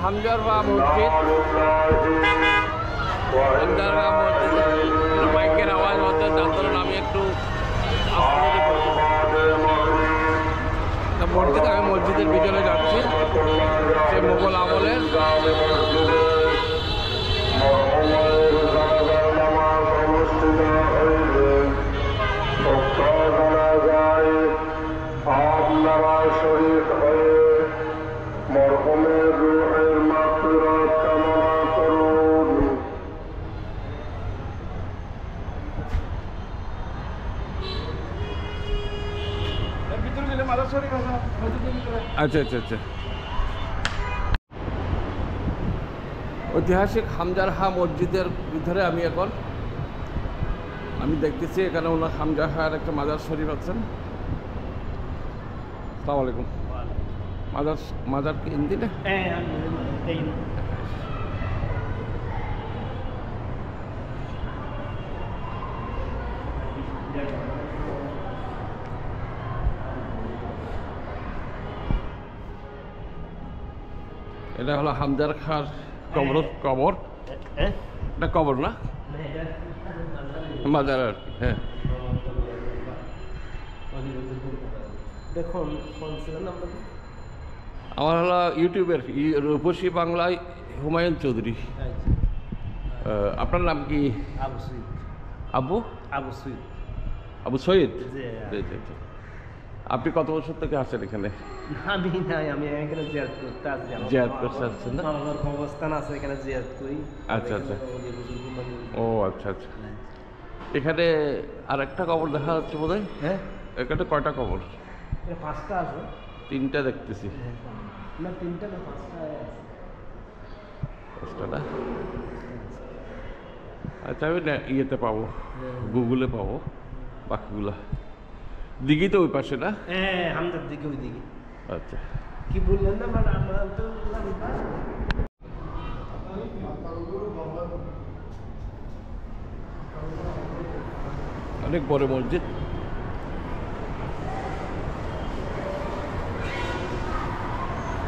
হামজারবা মসজিদ। হামজারবা মসজিদ বাইকের আওয়াজ হচ্ছে, যার ধরুন আমি একটু মসজিদ, আমি মসজিদের ভিতরে যাচ্ছি। সে মোগল আমলের শরীফ হয়ে মরহুমের রূহের মাগফিরাত কামনা করুন। আচ্ছা আচ্ছা আচ্ছা। ঐতিহাসিক হামজারহা মসজিদের ভিতরে আমি এখন দেখতেছি এখানে ওনার হামজারহার একটা মাজার শরীফ আছেন। আসসালামু আলাইকুম। মাজার কি হিন্দি না? এটা হলো হামজার খার কবর। এটা কবর না, মাজার আর কি। হ্যাঁ, দেখুন আমার হলো ইউটিউবের রূপসী বাংলায় হুমায়ুন চৌধুরী। আপনার নাম কি? আবু সৈয়দ। আবু সৈয়দ। আপনি কত বছর থেকে আসেন এখানে? আমি এখানে জিয়ারত করতে আসছি। জিয়ারত করতে আসছেন না? আমার অবস্থান আছে এখানে, জিয়ারত করি। আচ্ছা আচ্ছা। ও আচ্ছা আচ্ছা। এখানে আর একটা কবর দেখা যাচ্ছে বোধ হয়। হ্যাঁ, এখানে কয়টা কবর? 5টা আছে। 3টা দেখতেছি। না 3টা না 5টা আছে। 5টা না? আচ্ছা, আমি ইয়েতে পাবো, গুগলে পাবো বাকিগুলা। দিঘি তো ওই পাশে না? হ্যাঁ, আমাদের দিকে ওই দিকে। আচ্ছা, কি বললেন না? মানে আমরা তো অনেক বড় মসজিদ।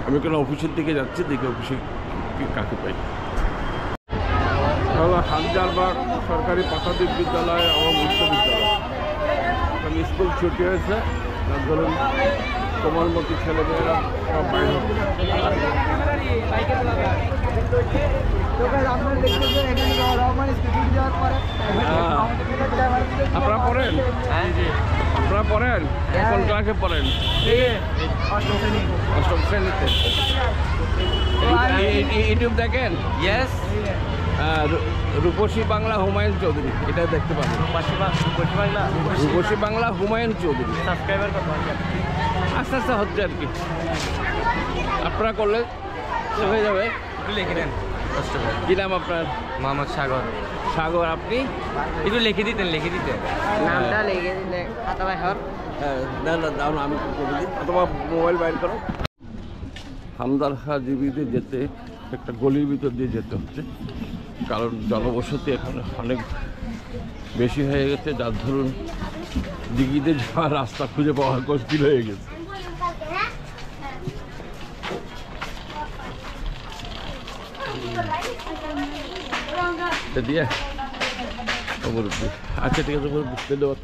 আমি কোনো অফিসের দিকে যাচ্ছি, দেখি অফিসে কাকে পাই। হলো হামজারবাগ সরকারি প্রাথমিক বিদ্যালয় এবং উচ্চ বিদ্যালয়। আমি স্কুল ছুটি হয়েছে, যার ধরুন কোমলমতি ছেলেমেয়েরা সব বাইরে। আপনারা পড়েন? আপনারা পড়েন? কোন ক্লাসে পড়েন? 8ম শ্রেণীতে। ইউটিউব দেখেন? ইয়েস। রূপসী বাংলা হুমায়ুন চৌধুরী, এটা দেখতে পাবেন। রূপসী বাংলা হুমায়ুন চৌধুরী। সাবস্ক্রাইবার কত আছে? আস্তে আস্তে হচ্ছে আর কি। আপনারা করলে হয়ে যাবে। লিখে নেন। কি নাম আপনার? মোহাম্মদ সাগর। সাগর। আপনি একটু লিখে দিতেন। নামটা লিখে দিলে খাতা বাইর। না না, দাও না, আমি করে দিই, অথবা মোবাইল বাইর করো। হামজারহা জীবিতে যেতে একটা গলির ভিতর দিয়ে যেতে হচ্ছে, কারণ জনবসতি এখানে অনেক বেশি হয়ে গেছে, যার ধরুন দিঘিতে যাওয়ার রাস্তা খুঁজে পাওয়া কষ্টিল হয়ে গেছে। দিয়ে আচ্ছা, ঠিক আছে।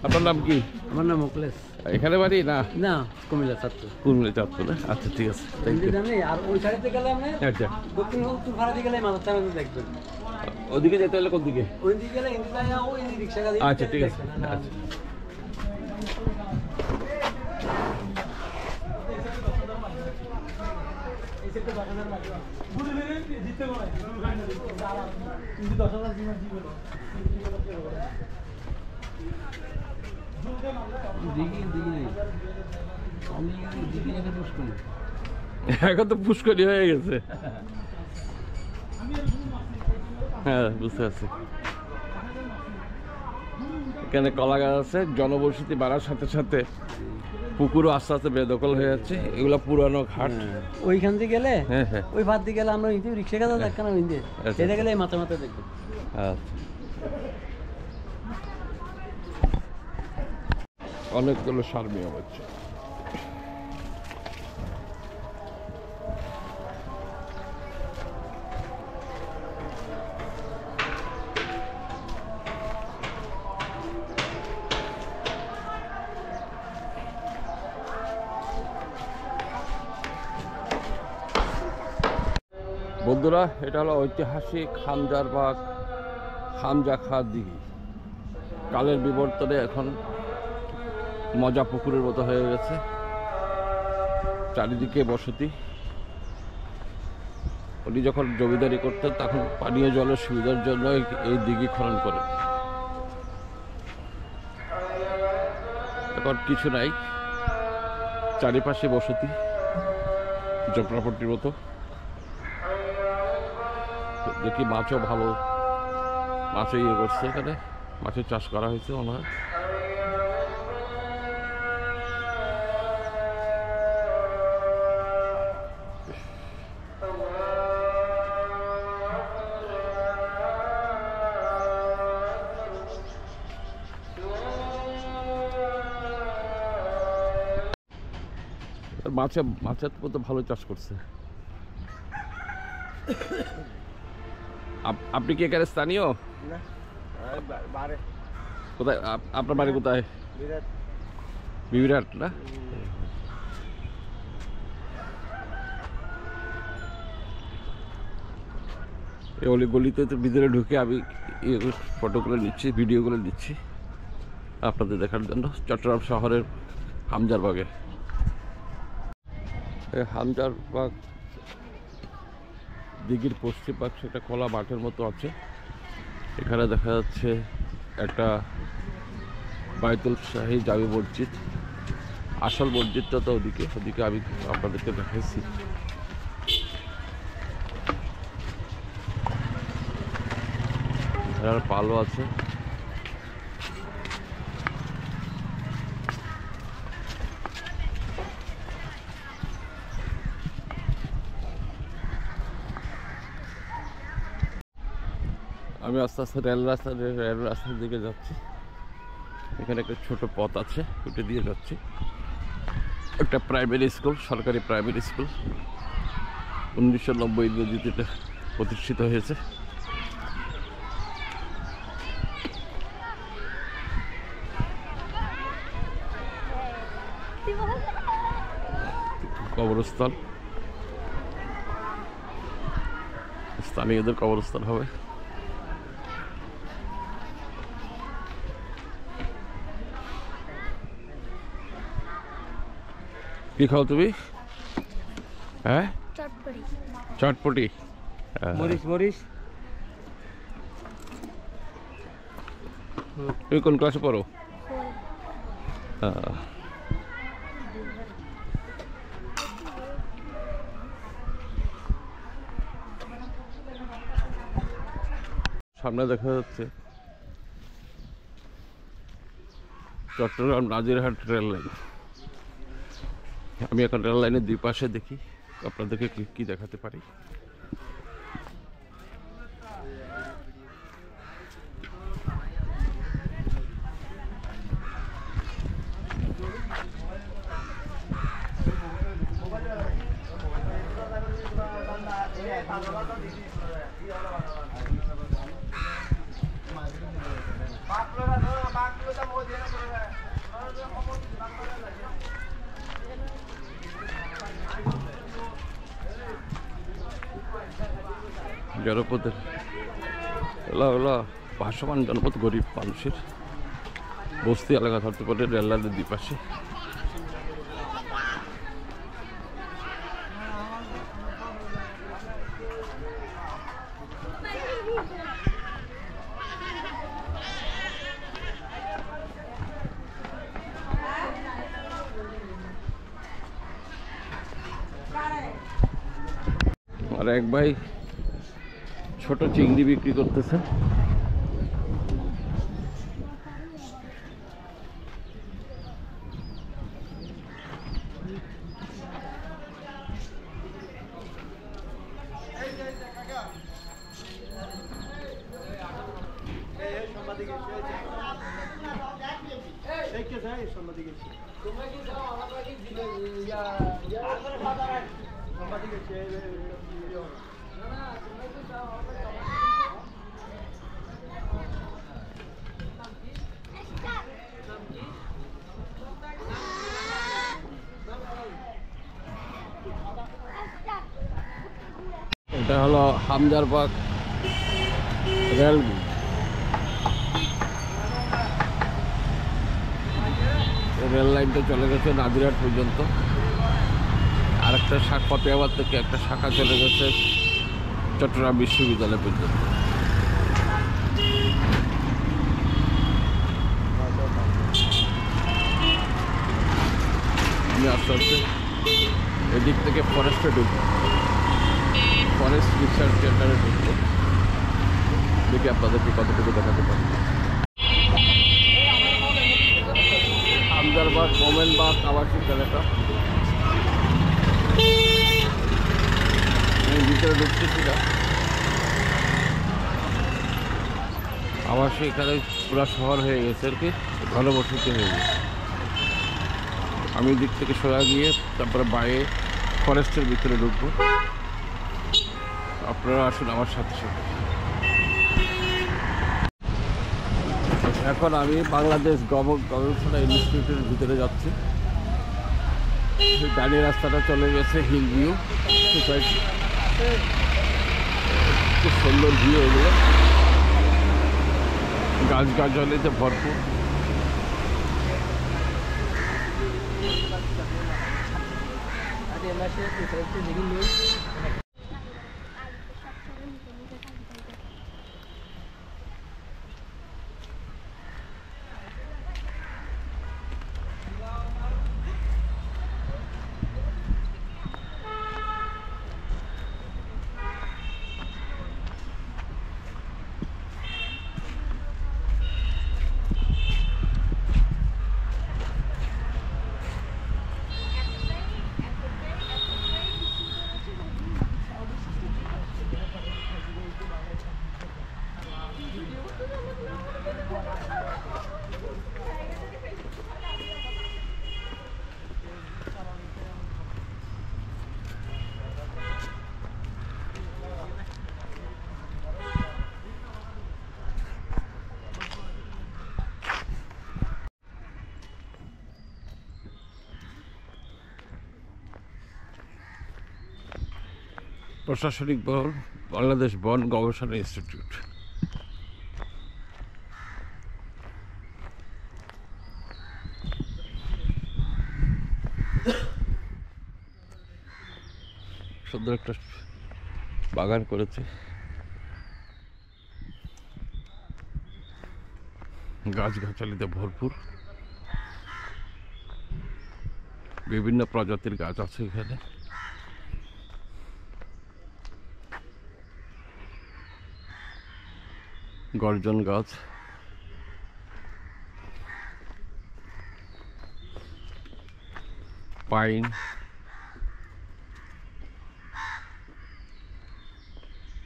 আপনার নাম কি? আমার নাম মুকলেশ। এখানে বাড়ি না? না, কুমিল্লা চাঁদপুর। কুমিল্লা চাঁদপুর না? আচ্ছা, ঠিক আছে। আর ওই সাইডে গেলে আপনি আচ্ছা, দক্ষিণ উত্তর ভাড়া দিয়ে গেলে মাথার চাঁদ দেখবেন। ওদিকে যেতে হলে কোন দিকে? ওই দিকে গেলে ওই রিক্সা গাড়ি। আচ্ছা, ঠিক আছে। আচ্ছা, এখন তো পুষ্করি হয়ে গেছে। হ্যাঁ, বুঝতে পারছি। এখানে কলা গাছ আছে, জনবসতি বাড়ার সাথে সাথে পুকুরও আস্তে আস্তে বেদখল হয়ে যাচ্ছে। এগুলো পুরানো ঘাট। ওইখান থেকে গেলে হ্যাঁ হ্যাঁ, ওই ভাত দিয়ে গেলে আমরা রিক্সা গাড়ি দেখেন, এটা গেলে মাথা মাথা দেখবেন। আচ্ছা, অনেকগুলো সারমিয়া হচ্ছে। বন্ধুরা, এটা হলো ঐতিহাসিক হামজারবাগ হামজা খাঁ দিঘি। কালের বিবর্তনে এখন মজা পুকুরের মতো হয়ে গেছে, চারিদিকে বসতি। উনি যখন জমিদারি করতেন তখন পানীয় জলের সুবিধার জন্য এই দিঘি খনন করেন। এখন কিছু নাই, চারিপাশে বসতি, জপরাপট্টির মতো। দেখি মাছও ভালো, মাছও ইয়ে করছে, এখানে মাছের চাষ করা হয়েছে মনে হয়। মাছের মতো ভালো চাষ করছে। আপনি কি এখানে স্থানীয়? কোথায় আপনার বাড়ি? কোথায়? বিরাট না? এই অলি গলিতে তো ভিতরে ঢুকে আমি ফটোগুলো নিচ্ছি, ভিডিওগুলো নিচ্ছি আপনাদের দেখার জন্য। চট্টগ্রাম শহরের হামজারবাগে, হামজারবাগ দিঘির পশ্চিম পাশে একটা খোলা মাঠের মতো আছে। এখানে দেখা যাচ্ছে একটা বায়তুল শাহী জামে মসজিদ। আসল মসজিদটা তো ওদিকে আমি আপনাদেরকে দেখাইছি। ভেড়ার পালও আছে। আমি আস্তে আস্তে রেল রাস্তার দিকে যাচ্ছি। এখানে একটা ছোট পথ আছে, ওটা দিয়ে যাচ্ছি। একটা প্রাইমারি স্কুল, সরকারি প্রাইমারি স্কুল, 1990 ইংরেজিতে এটা প্রতিষ্ঠিত হয়েছে। কবরস্থান, স্থানীয়দের কবরস্থান হবে। কি খাও তুমি? হ্যাঁ, চটপটি। মরিচ তুমি কোন ক্লাসে পড়ো? সামনে দেখা যাচ্ছে চট্টগ্রাম নাজিরহাট রেল লাইন। আমি এখন রেল লাইনের দুই পাশে দেখি, আপনাদেরকে কি দেখাতে পারি। জনপদের ভাসমান জনপদ, গরিব মানুষের বস্তি এলাকা ধরতে পারে রেল লাইনের দুই পাশে। আর এক ভাই ছোট চিংড়ি বিক্রি করতেছে। এটা এটা হলো হামজারবাগ রেল লাইনটা চলে গেছে নাজিরহাট পর্যন্ত। আর একটা ফতেহাবাদ থেকে একটা শাখা চলে গেছে চট্টগ্রাম বিশ্ববিদ্যালয় পর্যন্ত। আমি আস্তে আস্তে এদিক থেকে ফরেস্টে ঢুকবো, ফরেস্ট রিসার্চ সেন্টারে ঢুকবো, দেখি আপনাদেরকে কতটুকু দেখাতে পারি। হামজারবাগ মোমেনবাগ আবাসিক এলাকা, আমি ভিতরে ঢুকতেছি না। আবাসিক এখানে পুরা শহর হয়ে গেছে আর কি, ঘনবসতি হয়ে গেছে। আমি দিক থেকে সোজা গিয়ে তারপরে বাইরে ফরেস্টের ভিতরে ঢুকবো। আপনারা আসুন আমার সাথে সাথে। এখন আমি বাংলাদেশ গবেষণা ইনস্টিটিউটের ভিতরে যাচ্ছি। গাড়ি রাস্তাটা চলে গেছে হিল ভিউ সোসাইটি। খুব সুন্দর ভিউ এগুলো, গাছগাছালিতে ভরপুর। প্রশাসনিক ভবন, বাংলাদেশ বন গবেষণা ইনস্টিটিউট। সুন্দর একটা বাগান করেছে, গাছগাছালিতে ভরপুর, বিভিন্ন প্রজাতির গাছ আছে এখানে। গর্জন গাছ, পাইন,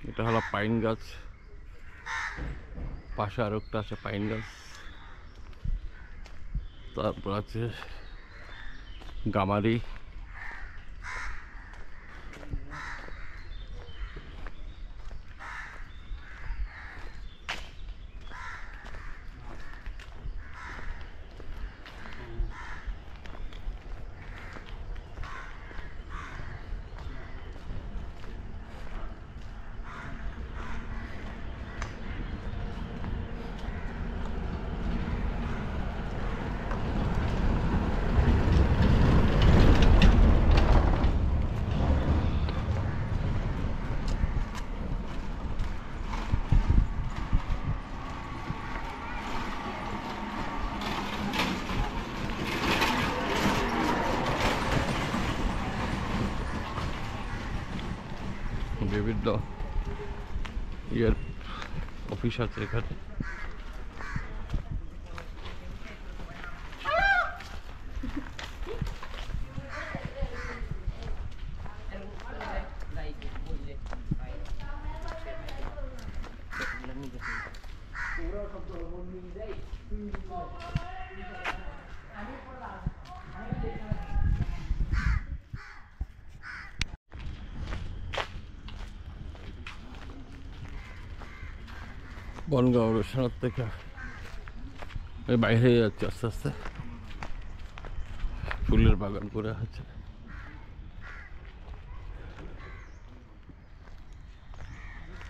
এটা হলো পাইন গাছ, পাশে আর একটা আছে পাইন গাছ, তারপর আছে গামারি, বিভিন্ন ইয়ের অফিস আছে এখানে। বন গবেষণার থেকে বাইরে যাচ্ছে আস্তে আস্তে, ফুলের বাগান করে আছে।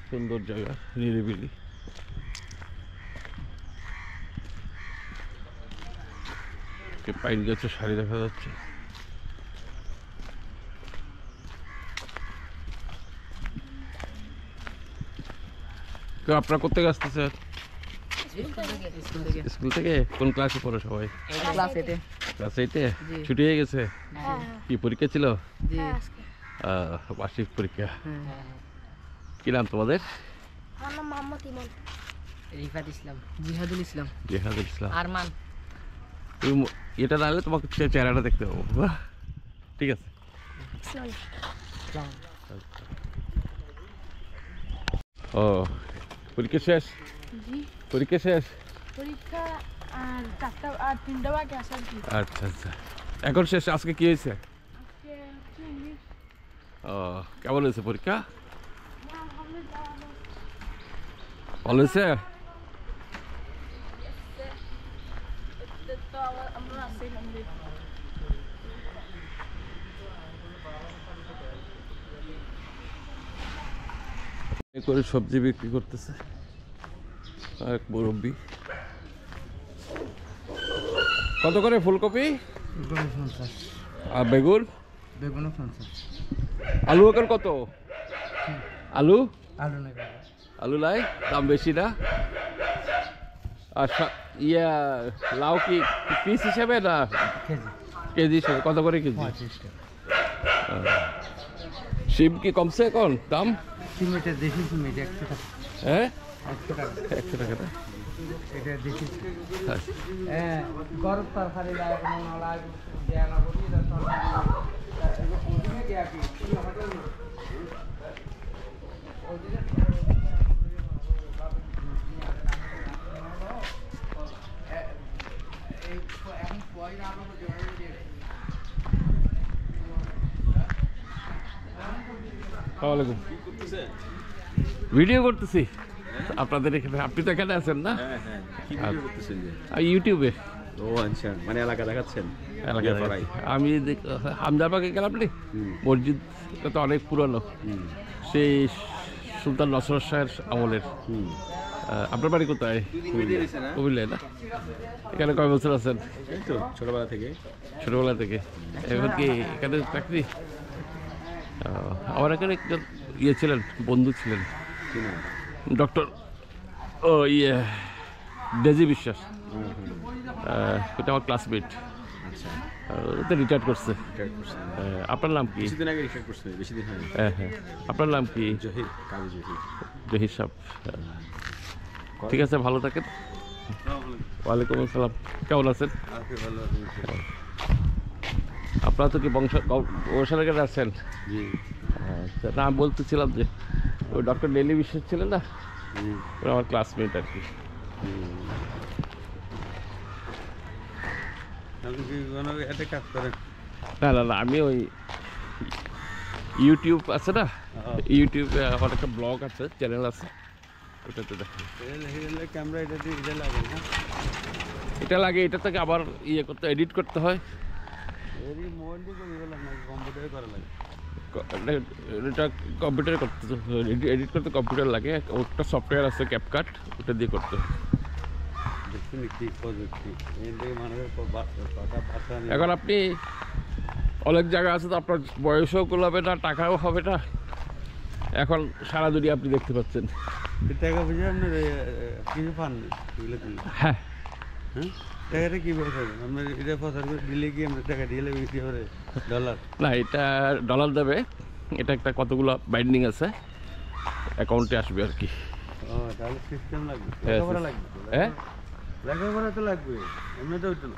সুন্দর জায়গা, নিরিবিলি। পাইন গাছের সারি দেখা যাচ্ছে। তো আপনারা কোথেকে আসতেছেন? স্কুল থেকে। কোন ক্লাসে পড়ে সবাই? ক্লাস 8 এ। ক্লাস 8 এ? ছুটি হয়ে গেছে? কি পরীক্ষা ছিল? জি। বার্ষিক পরীক্ষা। কি নাম তোমাদের? আমার নাম মোহাম্মদ ইমন। রিফাত ইসলাম। জিহাদুল ইসলাম। জিহাদুল ইসলাম। আরমান। তুমি এটা না হলে তোমাকে চেহারাটা দেখতে পাবো। বাহ, ঠিক আছে। ও, পরীক্ষা শেষ? জি। পরীক্ষা শেষ? পরীক্ষা আর 4টা আর 3টা বাকি আছে আর কি। আচ্ছা আচ্ছা, এখন শেষ। আজকে কি হয়েছে? আজকে হচ্ছে ইংলিশ। ও, কেমন হয়েছে পরীক্ষা? আলহামদুলিল্লাহ ভালো হয়েছে? তো আমরা আছি আলহামদুলিল্লাহ। এ করে সবজি বিক্রি করতেছে এক মুরব্বি। কত করে ফুলকপি? আর বেগুন? বেগুনও 50। আলু এখন কত? আলু? আলু না আলু লাই দাম বেশি না? আর লাউ কি পিস হিসেবে না কেজি? কেজি হিসেবে? কত করে কেজি? 35 টাকা। শিম কি কমছে এখন দাম? সিমেন্টের দেশি সিমেন্ট 100 টাকা। হ্যাঁ, 100 টাকা। 100 টাকা না? এটা দেশি। আচ্ছা। হ্যাঁ, গরম তরকারি লাগে কোনো না লাগে দেয়া না বলি এটা তরকারি। এটা ওদিকে দেয়া কি? হোটেল না। ওদিকে এখন পয়সা আমাকে জোগাড় দিয়ে আসসালামু ভিডিও করতেছি আপনাদের এখানে। আপনি তো এখানে আছেন না? ইউটিউবে। ও আচ্ছা, মানে এলাকা দেখাচ্ছেন? এলাকায় আমি হামদাবাগে গেলাম নি, মসজিদ তো অনেক পুরনো, সেই সুলতান নসরুল শাহের আমলের। আপনার বাড়ি কোথায়? কুমিল্লায় না? এখানে কয় বছর আছেন? এই তো ছোটবেলা থেকে। ছোটবেলা থেকে। এখন কি এখানে চাকরি? আমার এখানে একজন ইয়ে ছিলেন, বন্ধু ছিলেন, ডক্টর ডেজি বিশ্বাস। এটা আমার ক্লাসমেট, রিটায়ার করছে। আপনার নাম কি? কিছুদিন আগে রিটায়ার করছে, বেশি দিন হয়নি। হ্যাঁ হ্যাঁ, আপনার নাম কি? জহির, কাজী জহির। জহির সাহেব। ঠিক আছে, ভালো থাকেন। ওয়ালাইকুম আসসালাম, কেমন আছেন? ভালো আপনারা তো কি বংশালের আছেন? জি। আচ্ছা, না আমি বলতেছিলাম যে ওই ডক্টর ডেলি বিশ্বাস ছিলেন না, ওরা আমার ক্লাসমেট আর কি। আপনি কি কোনো একটা কাজ করেন? না না না, আমি ওই ইউটিউব আছে না, ইউটিউবে আমার একটা ব্লগ আছে, চ্যানেল আছে, ওটাতে দেখেন। ক্যামেরা এটা দিয়ে এটা লাগে না? এটা লাগে, এটা থেকে আবার ইয়ে করতে, এডিট করতে হয়। এরই মোবাইল দিয়ে করে গেলাম না, কম্পিউটারে করা লাগে। এটা কম্পিউটারে করতে, এডিট করতে কম্পিউটার লাগে। ওটা সফটওয়্যার আছে ক্যাপকাট, ওটা দিয়ে করতে হয়। দেখুন কি প্রযুক্তি, এই থেকে মানুষের কথা ভাষা নেই। এখন আপনি অনেক জায়গা আছে তো, আপনার বয়সও গোলাবে না, টাকাও হবে না, এখন সারা দুনিয়া আপনি দেখতে পাচ্ছেন। টাকা বুঝে আপনার কিছু পান না এগুলো দিলে? হ্যাঁ হ্যাঁ, টাকাটা কীভাবে পাবেন? আপনার এটা প্রচার করে দিলে কি আমরা টাকা দিলে বিক্রি করে ডলার? না, এটা ডলার দেবে, এটা একটা কতগুলো বাইন্ডিং আছে, অ্যাকাউন্টে আসবে আর কি। ও, তাহলে সিস্টেম লাগবে, হ্যাঁ, লেখাপড়া লাগবে তো। হ্যাঁ, লেখাপড়া তো লাগবে, এমনি তো ওইটা না।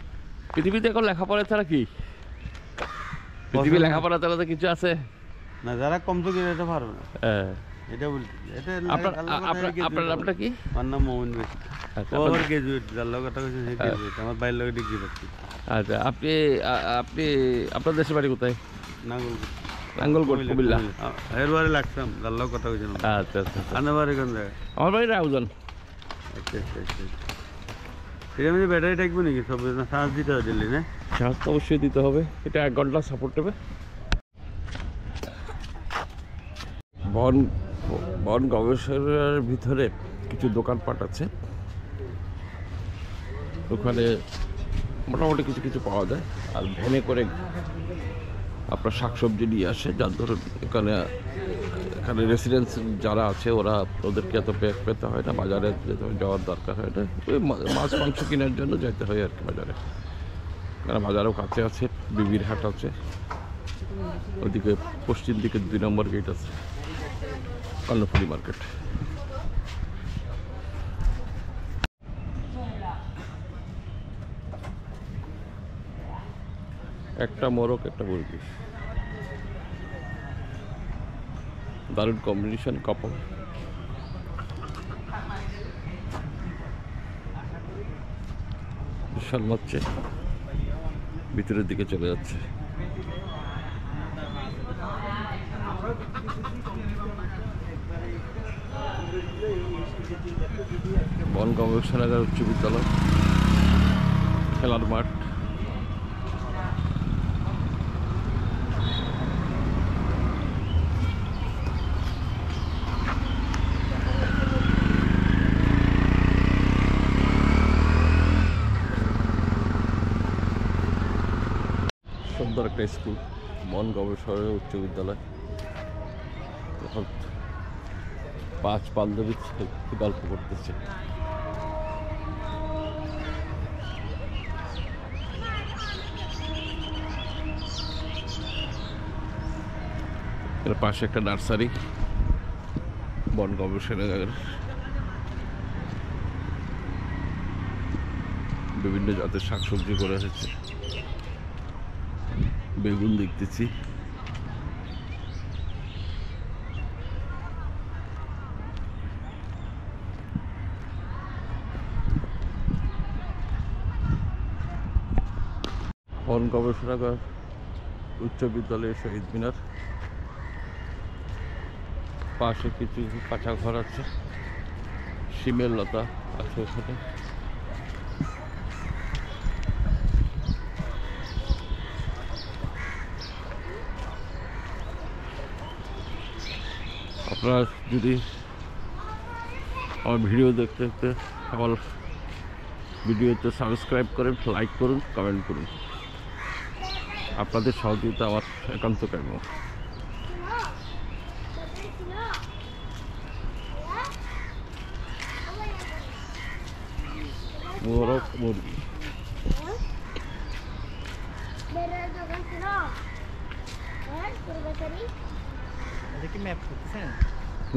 পৃথিবীতে এখন লেখাপড়া ছাড়া কি? পৃথিবী লেখাপড়া ছাড়া তো কিছু আছে না, যারা কম তো এটা পারবে না, হ্যাঁ। এটা বলতে এটা আপনার নামটা কি? আমার নাম মোহাম্মদ বেশি। আচ্ছা, ও আবার গ্রাজুয়েট, যার লোক কথা কইছেন সে গ্রাজুয়েট, আমার বাইরের লোক ডিগ্রি পাচ্ছি। আচ্ছা, আপনি আপনার দেশের বাড়ি কোথায়? নাঙ্গলকোট। নাঙ্গলকোট, কুমিল্লা। এর বারে লাগতাম, যার লোক কথা কইছেন। আচ্ছা আচ্ছা। আপনার বাড়ি কোন জায়গায়? আমার বাড়ি রাউজান। আচ্ছা আচ্ছা আচ্ছা। এটার মধ্যে ব্যাটারি থাকবে নাকি? সব চার্জ দিতে হয় দিল্লি না? চার্জ তো অবশ্যই দিতে হবে, এটা 1 ঘন্টা সাপোর্ট দেবে। বন বন গবেষণার ভিতরে কিছু দোকানপাট আছে, ওখানে মোটামুটি কিছু কিছু পাওয়া যায়। আর ভ্যানে করে আপনার শাকসবজি নিয়ে আসে, যার ধরুন এখানে রেসিডেন্স যারা আছে ওরা ওদেরকে এত পেতে হয় না, বাজারে যাওয়ার দরকার হয় না, ওই মাছ মাংস কেনার জন্য যেতে হয় আর কি বাজারে। কারণ বাজারও কাছে আছে, বিবির হাট আছে, ওইদিকে পশ্চিম দিকে 2 নম্বর গেট আছে কর্ণফুলি মার্কেট। একটা মোরগ একটা মুরগি, দারুণ কম্বিনেশন কাপড়। বিশাল হচ্ছে, ভিতরের দিকে চলে যাচ্ছে। বন গবেষণাগার উচ্চ বিদ্যালয়, খেলার মাঠ, সুন্দর একটা স্কুল, বন গবেষণা উচ্চ বিদ্যালয়। তখন 5 বান্ধবী গল্প করতেছে। এর পাশে একটা নার্সারি, বন গবেষণাগার, বিভিন্ন জাতের শাকসবজি করা হয়েছে। বেগুন দেখতেছি, বন গবেষণাগার উচ্চ বিদ্যালয়ের শহীদ মিনার, পাশে কিছু কাঁচা ঘর আছে, শিমের লতা আছে ওখানে। আপনারা যদি আমার ভিডিও দেখতে দেখতে আমার ভিডিওতে সাবস্ক্রাইব করেন, লাইক করুন, কমেন্ট করুন, আপনাদের সহযোগিতা আমার একান্ত কাম্য। মোরগ মুরগি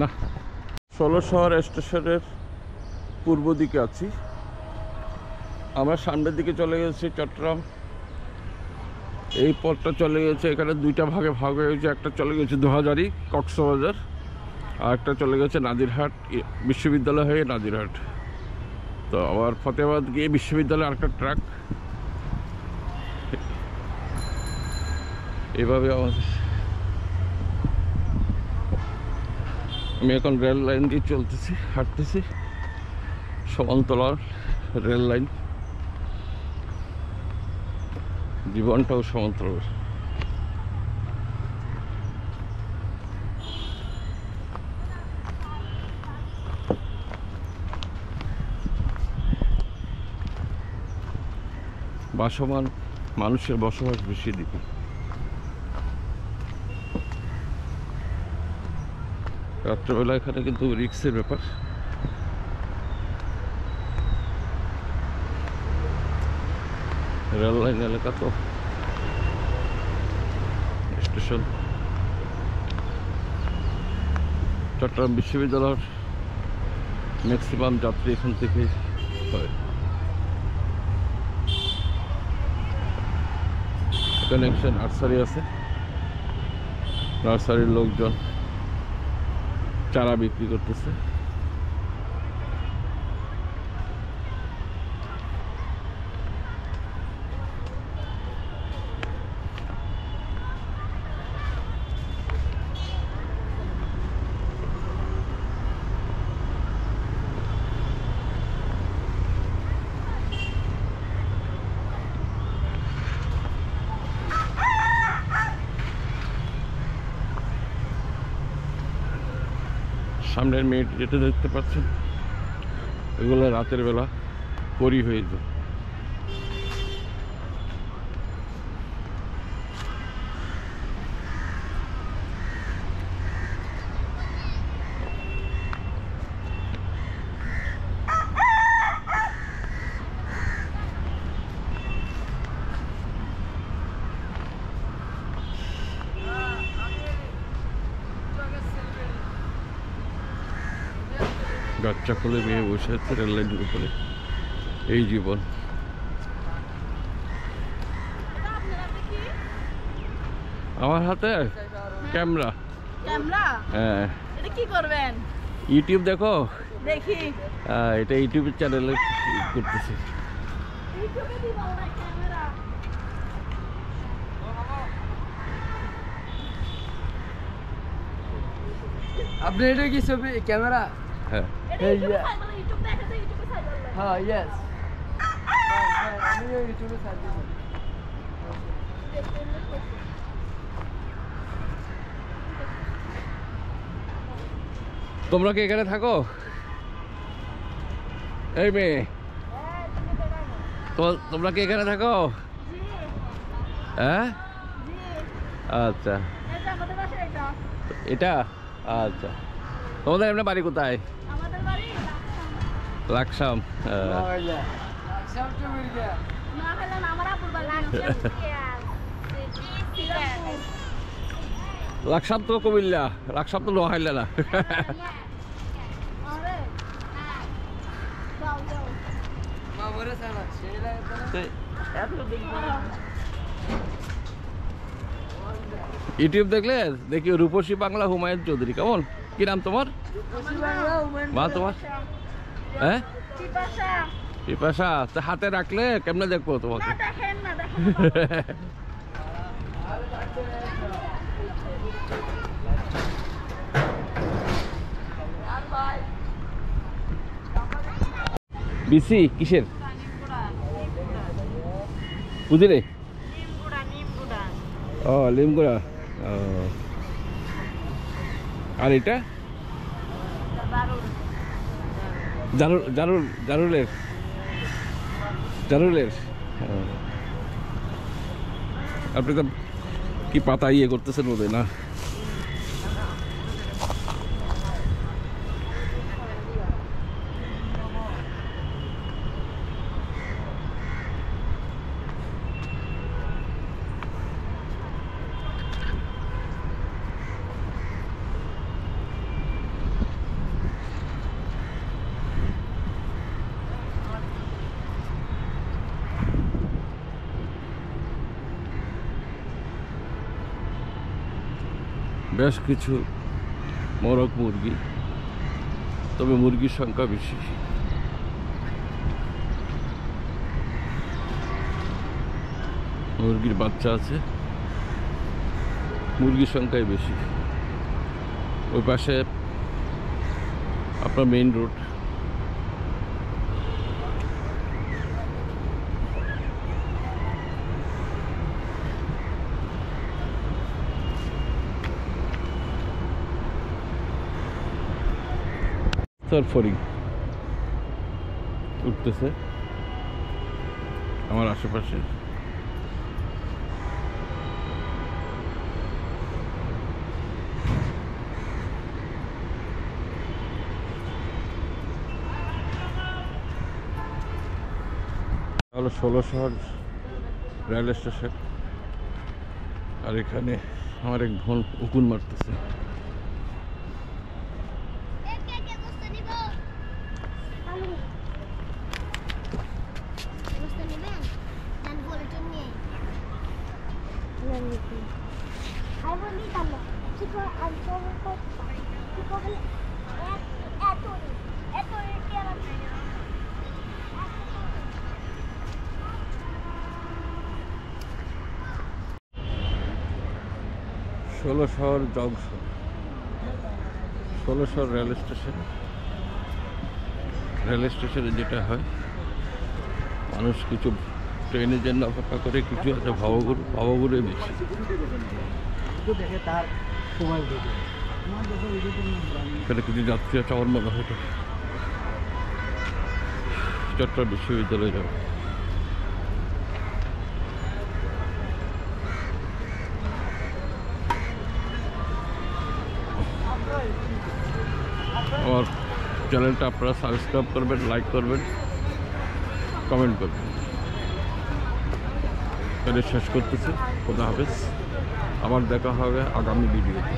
না, 16 স্টেশনের পূর্ব দিকে আছি আমরা। সামনের দিকে চলে গেছি চট্টগ্রাম, এই পথটা চলে গেছে, এখানে 2টা ভাগে ভাগ হয়ে গেছে। একটা চলে গেছে 2000 কক্সবাজার, আর একটা চলে গেছে নাজিরহাট বিশ্ববিদ্যালয় হয়ে নাজিরহাট। তো আবার ফতেহাবাদ গিয়ে বিশ্ববিদ্যালয়ে আরেকটা ট্রাক, এভাবে আমাদের। আমি এখন রেল লাইন দিয়ে চলতেছি, হাঁটতেছি, সমান্তরাল রেল লাইন, জীবনটাও সমান্তরাল। বাসমান মানুষের বসবাস বেশি দিকে। রাত্রেবেলা এখানে কিন্তু রিক্সের ব্যাপার। রেল লাইন এলাকা তো, স্টেশন। চট্টগ্রাম বিশ্ববিদ্যালয়ের ম্যাক্সিমাম যাত্রী এখান থেকে হয়। এখানে একটা নার্সারি আছে, নার্সারির লোকজন চারা বিক্রি করতেছে। সামনের মেয়ে যেটা দেখতে পাচ্ছেন এগুলো রাতের বেলা পরি হয়ে যায়। বাচ্চা কোলে মেয়ে বসে আছে রেল লাইনের উপরে, এই জীবন। আমার হাতে ক্যামেরা। ক্যামেরা? হ্যাঁ। এটা কি করবেন? ইউটিউব দেখো। দেখি। এটা ইউটিউব চ্যানেলে করতেছি। ইউটিউবে দিব না ক্যামেরা। আপনি এটা কি ছবি ক্যামেরা? হ্যাঁ। এটা ইউটিউবে ছাড়বো না, ইউটিউব দেখে তো ইউটিউবে ছাড়বো না। হ্যাঁ ইয়েস, আমি ইউটিউবে সার্চ দিই। তোমরা কি এখানে থাকো? এই মেয়ে, তোমরা কি এখানে থাকো? হ্যাঁ, আচ্ছা। এটা আমাদের বাসা এটা। এটা আচ্ছা। তোমাদের এমনি বাড়ি কোথায়? আমাদের বাড়ি লাকসাম। না হলে না আমার আপুর বাড়ি লাকসাম তো কুমিল্লা, লাকসাম তো নোয়াখালী না। আরে যাও যাও মা বলে সালা সেরা ইউটিউব দেখলে দেখি রূপসী বাংলা হুমায়ুন চৌধুরী। কেমন, কি নাম তোমার? মা তোমার? হ্যাঁ, পিপাসা। পিপাসা। তা হাতে রাখলে কেমনে দেখবো তোমাকে? না দেখেন না, দেখেন বিসি কিসের বুঝিরে? ও লিমগুড়া। ও, আর এটা জারুল জারুল জারুলের জারুলের। আপনি তো কি পাতা ইয়ে করতেছেন বোধ হয় না? বেশ কিছু মোরগ মুরগি, তবে মুরগির সংখ্যা বেশি। মুরগির বাচ্চা আছে, মুরগির সংখ্যাই বেশি। ওই পাশে আপনার মেইন রোড। ফরিং উঠতেছে আমার আশেপাশে। হলো 16 শহর রেল স্টেশন। আর এখানে আমার এক বোন উকুন মারতেছে। ষোলো শহর জংশন, 16 শহর রেল স্টেশন। রেল স্টেশনে যেটা হয়, মানুষ কিছু ট্রেনের জন্য অপেক্ষা করে, কিছু আছে ভাবাগুড়ে বেশি। দেখে তার সময় এখানে কিছু যাত্রী আছে আমার মনে হয় চট্টগ্রাম বিশ্ববিদ্যালয়ে যাবে। আমার চ্যানেলটা আপনারা সাবস্ক্রাইব করবেন, লাইক করবেন, কমেন্ট করবেন। এখানে শেষ করতেছি। খোদা হাফেজ। আবার দেখা হবে আগামী ভিডিওতে।